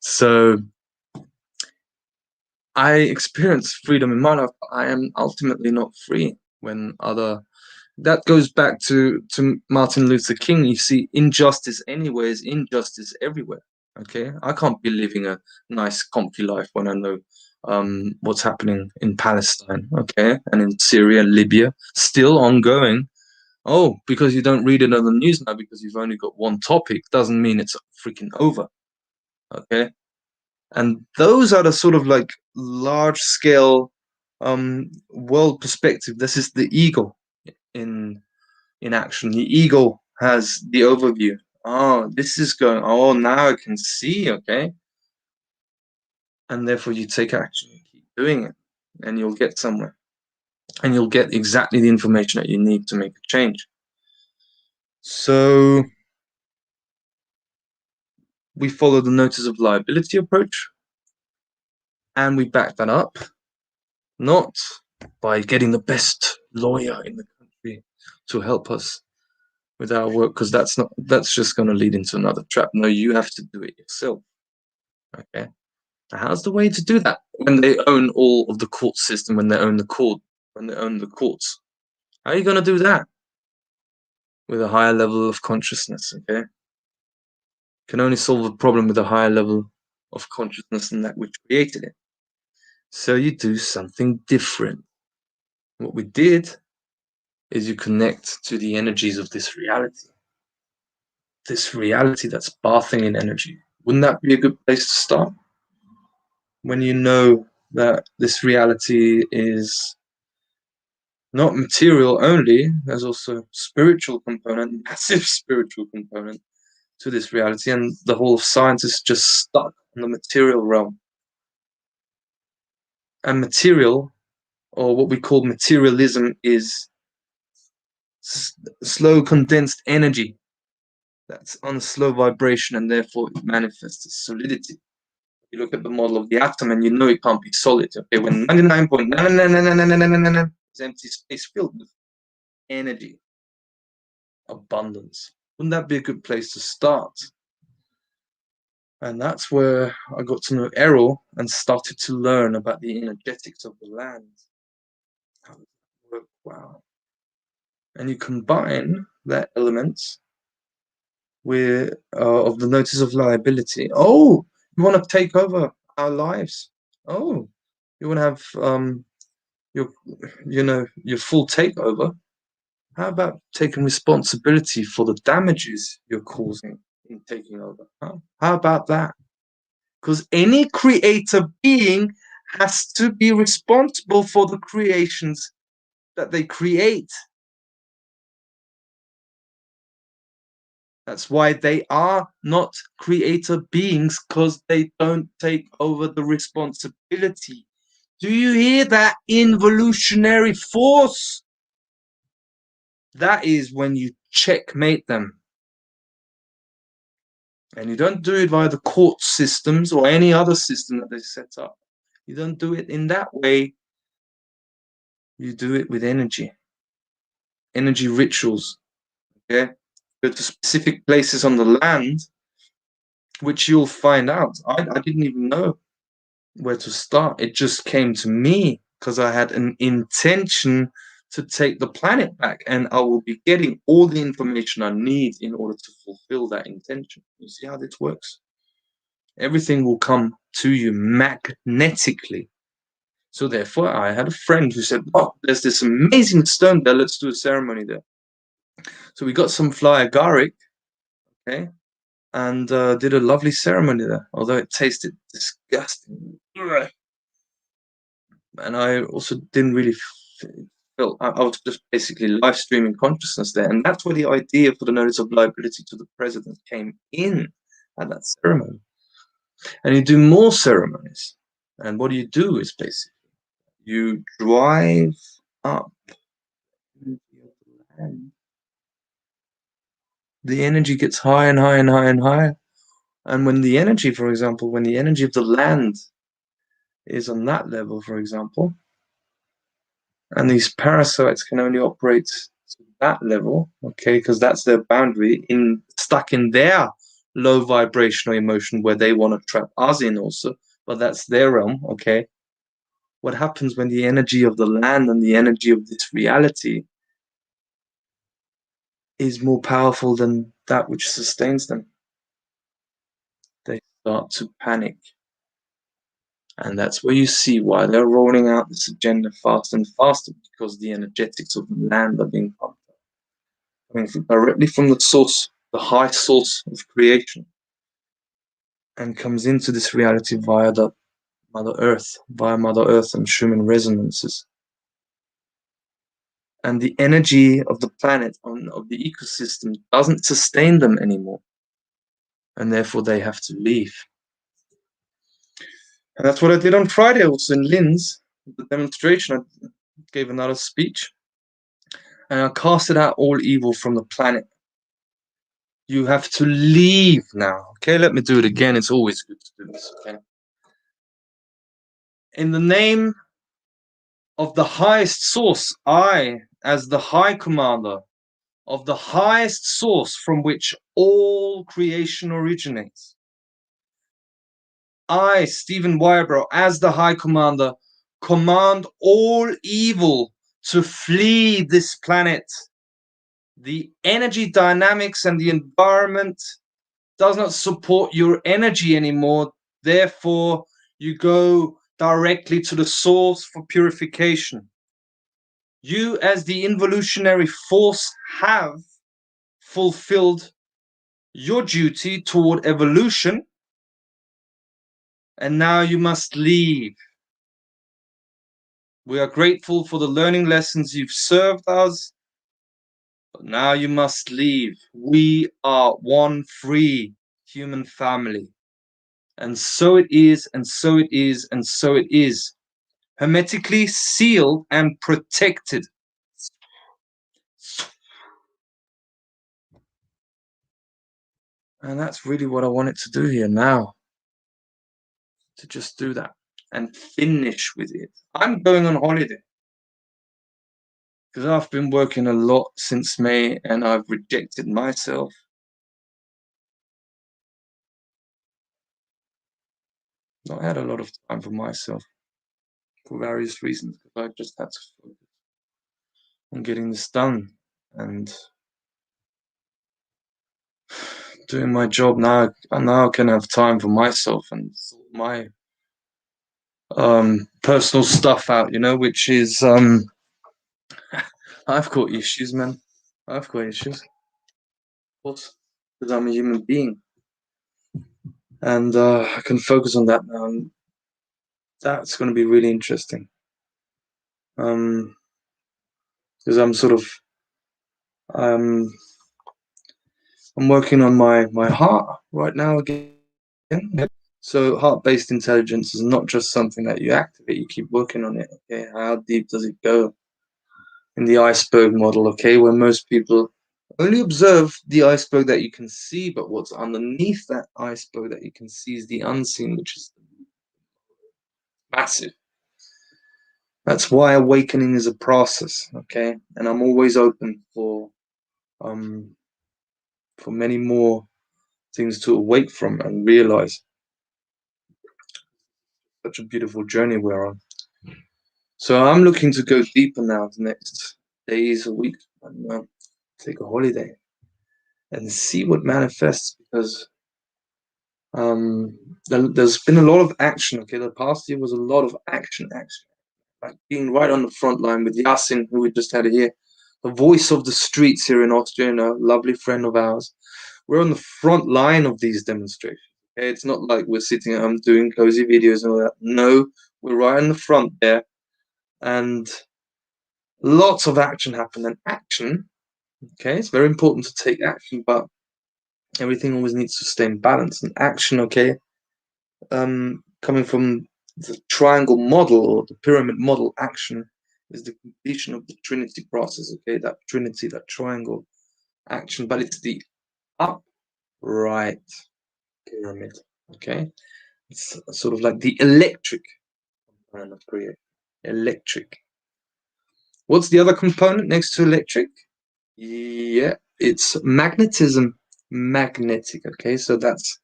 So I experience freedom in my life, but I am ultimately not free when other. That goes back to Martin Luther King. You see, injustice anywhere is injustice everywhere. Okay, I can't be living a nice, comfy life when I know what's happening in Palestine. Okay, and in Syria, Libya, still ongoing. Oh, because you don't read it on the news now because you've only got one topic doesn't mean it's freaking over. Okay, and those are the sort of like large scale world perspective. This is the ego in action. The ego has the overview. Oh, this is going, oh, now I can see. Okay, and therefore you take action, you keep doing it, and you'll get somewhere, and you'll get exactly the information that you need to make a change. So we follow the notice of liability approach, and we back that up not by getting the best lawyer in the country to help us with our work, because that's just going to lead into another trap. No, you have to do it yourself. Okay, how's the way to do that when they own all of the court system, when they own the court, when they own the courts? How are you going to do that? With a higher level of consciousness. Okay, can only solve a problem with a higher level of consciousness than that which created it. So you do something different. What we did is you connect to the energies of this reality that's bathing in energy. Wouldn't that be a good place to start? When you know that this reality is not material only, there's also spiritual component, massive spiritual component to this reality, and the whole of science is just stuck in the material realm. And material, or what we call materialism, is slow condensed energy that's on a slow vibration, and therefore it manifests as solidity. You look at the model of the atom and you know it can't be solid. Okay, when 99.99999 is empty space filled with energy, abundance. Wouldn't that be a good place to start? And that's where I got to know Errol and started to learn about the energetics of the land. How does it work? Wow. And you combine that element with of the notice of liability. Oh, you want to take over our lives. Oh, you want to have your your full takeover. How about taking responsibility for the damages you're causing in taking over? Huh? How about that? Because any creator being has to be responsible for the creations that they create. That's why they are not creator beings, because they don't take over the responsibility. Do you hear that involutionary force? That is when you checkmate them. And you don't do it via the court systems or any other system that they set up. You don't do it in that way. You do it with energy. Energy rituals. Okay? Go to specific places on the land, which you'll find out. I didn't even know where to start. It just came to me because I had an intention to take the planet back, and I will be getting all the information I need in order to fulfill that intention. You see how this works? Everything will come to you magnetically. So therefore, I had a friend who said, "Oh, there's this amazing stone there. Let's do a ceremony there." So we got some fly agaric, okay, and did a lovely ceremony there, although it tasted disgusting. Ugh. And I also didn't really feel I was just basically live streaming consciousness there, and that's where the idea for the notice of liability to the president came in at that ceremony. And you do more ceremonies, and what you do is basically you drive up the energy gets high and high and high and higher. And when the energy, for example, when the energy of the land is on that level, for example, and these parasites can only operate to that level, okay, because that's their boundary, stuck in their low vibrational emotion where they want to trap us in also, but that's their realm, okay. What happens when the energy of the land and the energy of this reality is more powerful than that which sustains them? They start to panic. And that's where you see why they're rolling out this agenda faster and faster, because the energetics of the land are being pumped up, coming directly from the source, the high source of creation, and comes into this reality via the Mother Earth, and Schumann resonances. And the energy of the planet, of the ecosystem, doesn't sustain them anymore. And therefore they have to leave. And that's what I did on Friday also in Linz, the demonstration. I gave another speech. And I casted out all evil from the planet. You have to leave now. Okay, let me do it again. It's always good to do this, okay? In the name of the highest source, I, as the high commander of the highest source from which all creation originates, I, Stephen Wybrow, as the high commander, command all evil to flee this planet. The energy dynamics and the environment does not support your energy anymore. Therefore, you go directly to the source for purification. You, as the involutionary force, have fulfilled your duty toward evolution, and now you must leave. We are grateful for the learning lessons you've served us, but now you must leave. We are one free human family. And so it is, and so it is, and so it is. Hermetically sealed and protected. And that's really what I wanted to do here now. To just do that and finish with it. I'm going on holiday because I've been working a lot since May and I've rejected myself. I had a lot of time for myself for various reasons, because I just had to focus on getting this done and doing my job now. Now I can have time for myself and my personal stuff out, which is I've got issues, man. I've got issues, of course, because I'm a human being, and I can focus on that now, and that's going to be really interesting. Because I'm sort of I'm working on my heart right now again. So heart-based intelligence is not just something that you activate, you keep working on it. Okay, how deep does it go? In the iceberg model, okay, where most people only observe the iceberg that you can see, but what's underneath that iceberg that you can see is the unseen, which is massive. That's why awakening is a process, okay? And I'm always open for many more things to awake from and realize. Such a beautiful journey we're on. So I'm looking to go deeper now the next days, a week, and take a holiday and see what manifests, because there's been a lot of action. Okay, the past year was a lot of action, like being right on the front line with Yasin, who we just had here, the voice of the streets here in Austria, a lovely friend of ours. we're on the front line of these demonstrations. Okay? It's not like we're sitting at home doing cozy videos and all that. No, we're right in the front there, and lots of action happened. And action, okay, it's very important to take action, but everything always needs to stay in balance. And action, okay, coming from the triangle model or the pyramid model, action is the completion of the Trinity process. Okay, that Trinity, that triangle action, but it's the upright pyramid. Okay, it's sort of like the electric component of creation. Electric. What's the other component next to electric? Yeah, it's magnetism. Magnetic. Okay, so that's,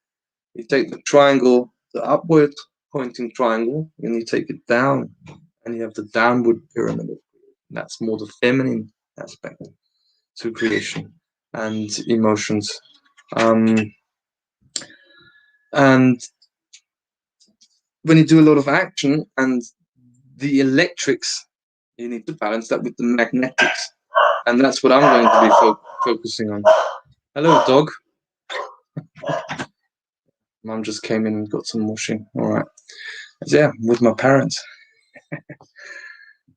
you take the triangle, the upward pointing triangle, and you take it down, and you have the downward pyramid. That's more the feminine aspect to creation and emotions. And when you do a lot of action and the electrics, you need to balance that with the magnetics. And that's what I'm going to be focusing on. Hello, dog. Mum just came in and got some washing. All right. Yeah, with my parents.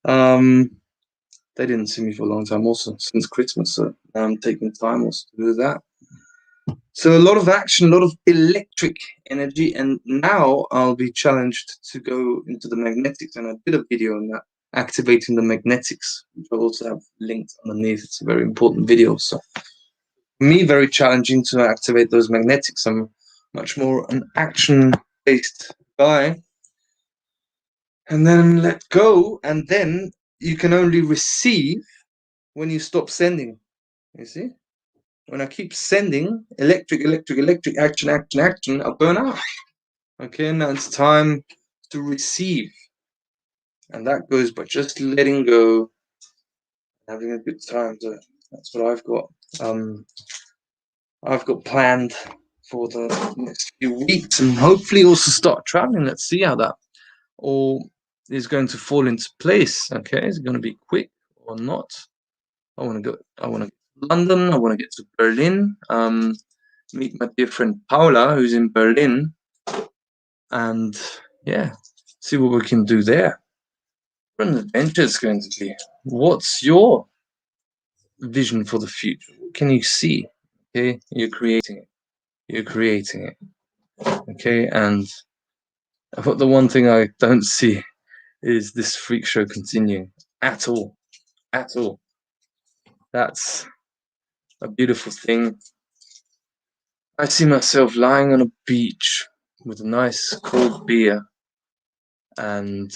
They didn't see me for a long time also, since Christmas, so now I'm taking time also to do that. So a lot of action, a lot of electric energy, and now I'll be challenged to go into the magnetics, and I did a video on that, activating the magnetics, which I also have linked underneath. It's a very important video. So for me, very challenging to activate those magnetics. I'm much more an action-based guy. And then let go, and then you can only receive when you stop sending. You see? When I keep sending electric, action, I burn out. Okay, now it's time to receive. And that goes by just letting go, having a good time. So that's what I've got. I've got planned for the next few weeks, and hopefully also start traveling. Let's see how that all is going to fall into place. Okay, is it going to be quick or not? I want to go to London. I want to get to Berlin. Meet my dear friend Paula, who's in Berlin, and yeah, see what we can do there. What an adventure it's going to be. What's your vision for the future? What can you see? Okay, you're creating it. You're creating it. Okay, and the one thing I don't see is this freak show continuing at all. At all. That's a beautiful thing. I see myself lying on a beach with a nice cold beer and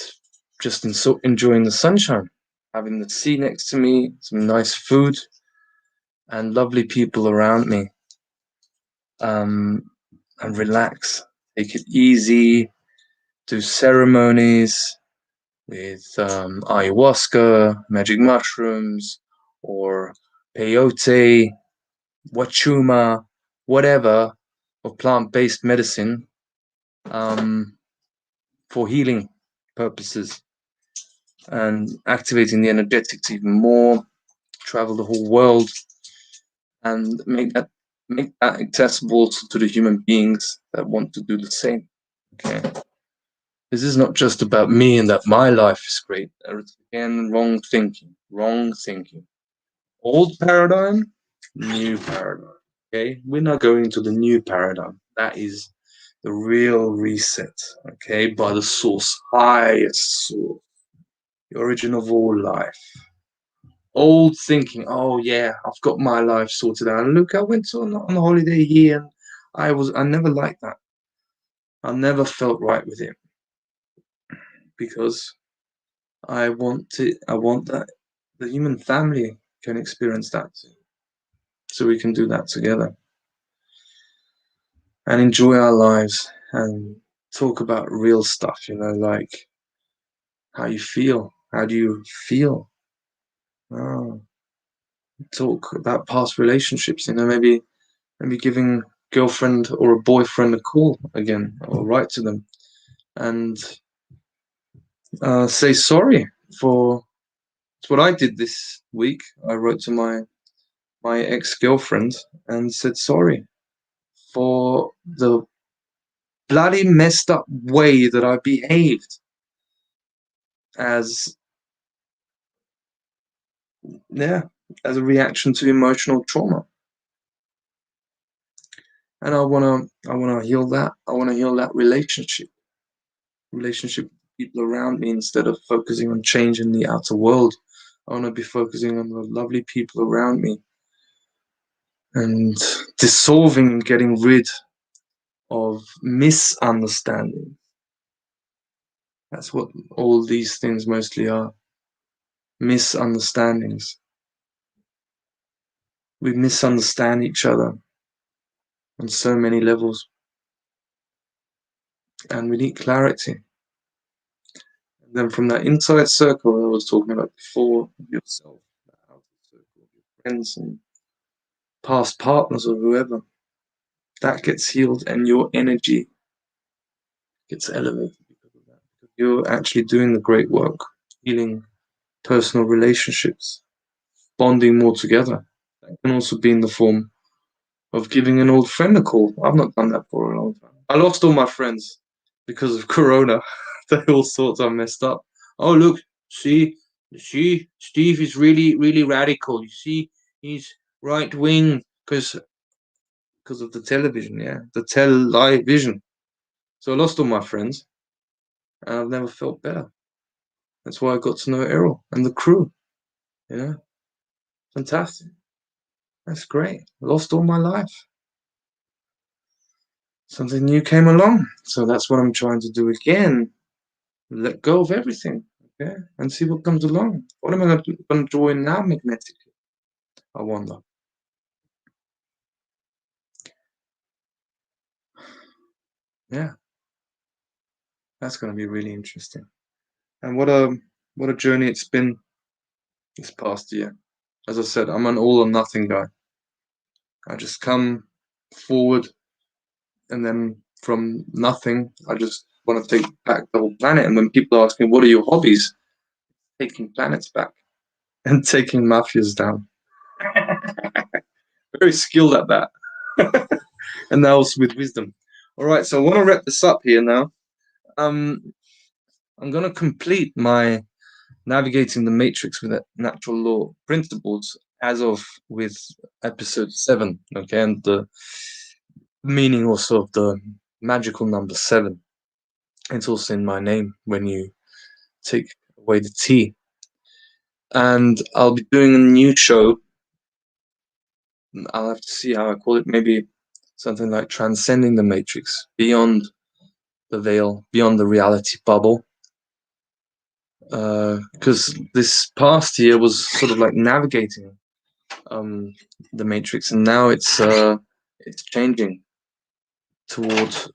just enjoying the sunshine, having the sea next to me, some nice food, and lovely people around me. And relax, take it easy, do ceremonies with ayahuasca, magic mushrooms, or peyote, wachuma, whatever, or plant-based medicine for healing purposes and activating the energetics even more, travel the whole world, and make that accessible to the human beings that want to do the same. Okay, this is not just about me and that my life is great. It's again wrong thinking. Old paradigm, new paradigm. Okay, we're not going to the new paradigm. That is the real reset. Okay, by the source, highest source, the origin of all life. Old thinking, oh yeah, I've got my life sorted out. And look, I went on holiday here, and I never liked that. I never felt right with it because I want that the human family can experience that too. So we can do that together and enjoy our lives and talk about real stuff, like how you feel. How do you feel? Oh, talk about past relationships, maybe giving girlfriend or a boyfriend a call again, or write to them and say sorry for. It's what I did this week. I wrote to my ex-girlfriend and said sorry for the bloody messed up way that I behaved as as a reaction to emotional trauma. And I wanna heal that. I wanna heal that relationship with people around me instead of focusing on changing the outer world. I wanna be focusing on the lovely people around me and dissolving and getting rid of misunderstanding. That's what all these things mostly are. Misunderstandings. We misunderstand each other on so many levels, and we need clarity. And then from that inside circle I was talking about before, yourself, that outer circle of your friends and past partners or whoever, that gets healed and your energy gets elevated because of that. Because you're actually doing the great work, healing personal relationships, bonding more together. That can also be in the form of giving an old friend a call. I've not done that for a long time. I lost all my friends because of Corona. They all thought I messed up. Oh, look, see, Steve is really, really radical. You see, he's right wing because of the television, the live vision. So I lost all my friends, and I've never felt better. That's why I got to know Errol and the crew. Fantastic. That's great. I lost all my life. Something new came along. So that's what I'm trying to do again. Let go of everything, okay? And see what comes along. What am I going to join now magnetically? I wonder. Yeah, that's going to be really interesting. And what a journey it's been this past year. As I said, I'm an all or nothing guy. I just come forward, and then from nothing, I just want to take back the whole planet. And when people ask me, what are your hobbies? Taking planets back and taking mafias down. Very skilled at that. And that also with wisdom. All right, so I want to wrap this up here now. I'm going to complete my navigating the matrix with natural law principles as of with episode 7, okay, and the meaning also of the magical number 7. It's also in my name when you take away the T. And I'll be doing a new show. I'll have to see how I call it. Maybe something like Transcending the Matrix, Beyond the Veil, Beyond the Reality Bubble. Because this past year was sort of like navigating the Matrix, and now it's changing towards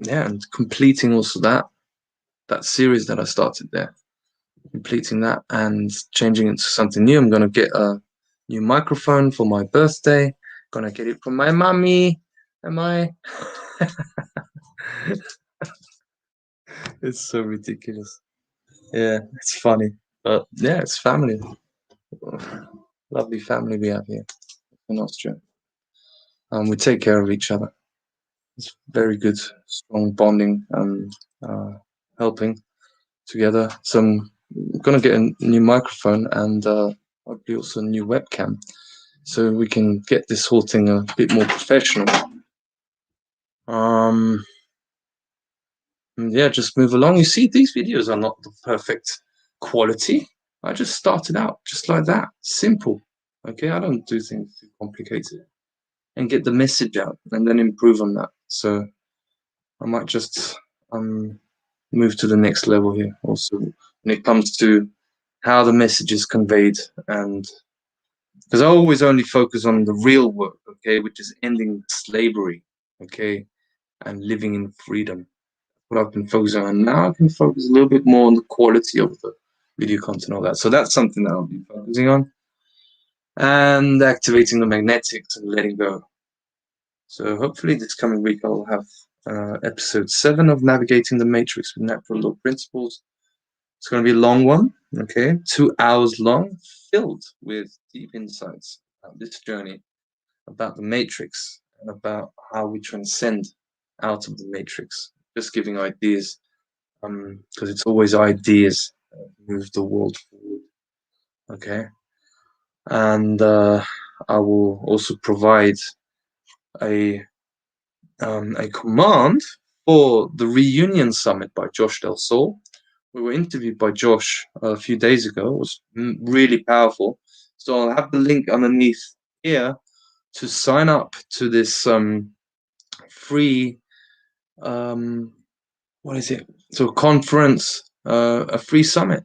and completing also that series that I started there, completing that and changing it to something new. I'm gonna get a new microphone for my birthday. Gonna get it from my mommy. Am I? It's so ridiculous. Yeah, it's funny, but yeah, it's family. Lovely family we have here in Austria. We take care of each other. It's very good, strong bonding and helping together. So I'm gonna get a new microphone and hopefully also a new webcam, so we can get this whole thing a bit more professional. Yeah, just move along. You see, these videos are not the perfect quality. I just started out just like that, simple. Okay, I don't do things too complicated, and get the message out and then improve on that. So I might just move to the next level here also when it comes to how the message is conveyed, and because I always only focus on the real work, okay, which is ending slavery, okay, and living in freedom. What I've been focusing on now, I can focus a little bit more on the quality of the video content, all that. So that's something that I'll be focusing on, and activating the magnetics and letting go. So hopefully this coming week I'll have episode 7 of Navigating the Matrix with Natural Law Principles. It's going to be a long one, okay, 2 hours long, filled with deep insights about this journey, about the Matrix, and about how we transcend out of the matrix. Just giving ideas, because it's always ideas that move the world forward. Okay, and I will also provide a a command for the Reunion Summit by Josh Del Sol. We were interviewed by Josh a few days ago. It was really powerful. So I'll have the link underneath here to sign up to this free what is it? So a conference, a free summit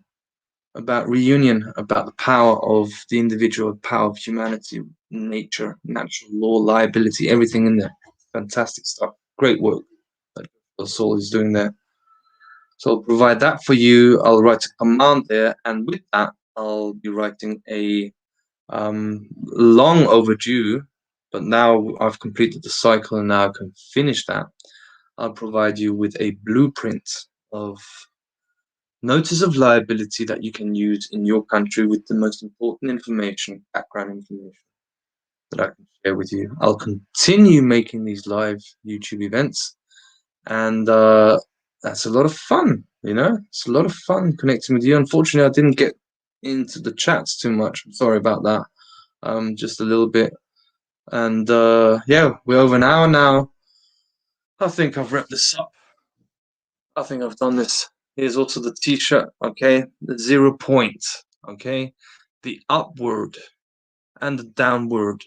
about reunion, about the power of the individual, power of humanity, nature, natural law, liability, everything in there. Fantastic stuff. Great work that the soul is doing there. So I'll provide that for you. I'll write a command there, and with that, I'll be writing a long overdue, but now I've completed the cycle and now I can finish that. I'll provide you with a blueprint of notice of liability that you can use in your country with the most important information, background information that I can share with you. I'll continue making these live YouTube events, and that's a lot of fun, you know? It's a lot of fun connecting with you. Unfortunately, I didn't get into the chats too much. I'm sorry about that. Just a little bit. And yeah, we're over an hour now. I think I've wrapped this up. I think I've done this. Here's also the t-shirt, okay? The 0 point, okay? The upward and the downward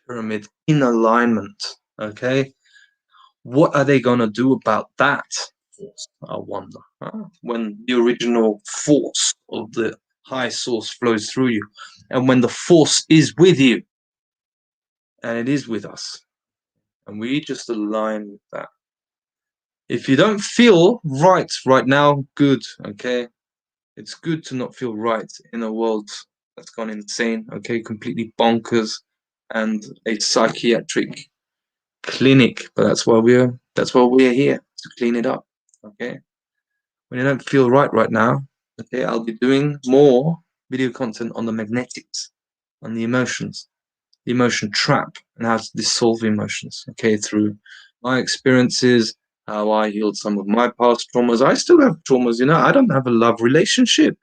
pyramid in alignment, okay? What are they gonna do about that force, I wonder, huh? When the original force of the high source flows through you, and when the force is with you, and it is with us, and we just align with that. If you don't feel right now, good, okay? It's good to not feel right in a world that's gone insane, okay? Completely bonkers and a psychiatric clinic, but that's why we're here to clean it up, okay? When you don't feel right now, okay, I'll be doing more video content on the magnetics, on the emotions, the emotion trap, and how to dissolve emotions, okay, through my experiences, how I healed some of my past traumas. I still have traumas, you know. I don't have a love relationship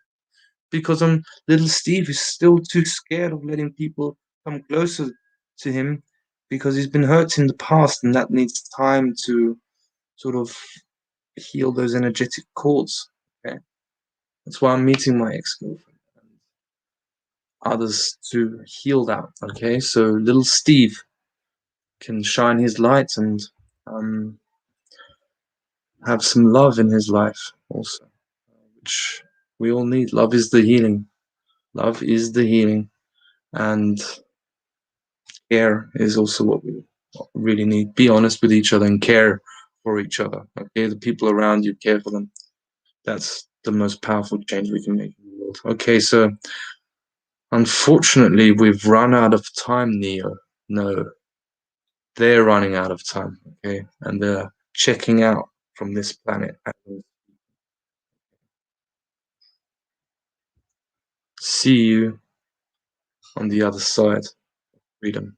because little Steve is still too scared of letting people come closer to him because he's been hurt in the past, and that needs time to sort of heal those energetic cords. Okay, that's why I'm meeting my ex-girlfriend and others to heal that. Okay, so little Steve can shine his light and um, have some love in his life also, which we all need. Love is the healing. Love is the healing, and care is also what we really need. Be honest with each other and care for each other. Okay, the people around you, care for them. That's the most powerful change we can make in the world. Okay, so unfortunately, we've run out of time, Neo. No, they're running out of time. Okay, and they're checking out from this planet. See you on the other side. Freedom.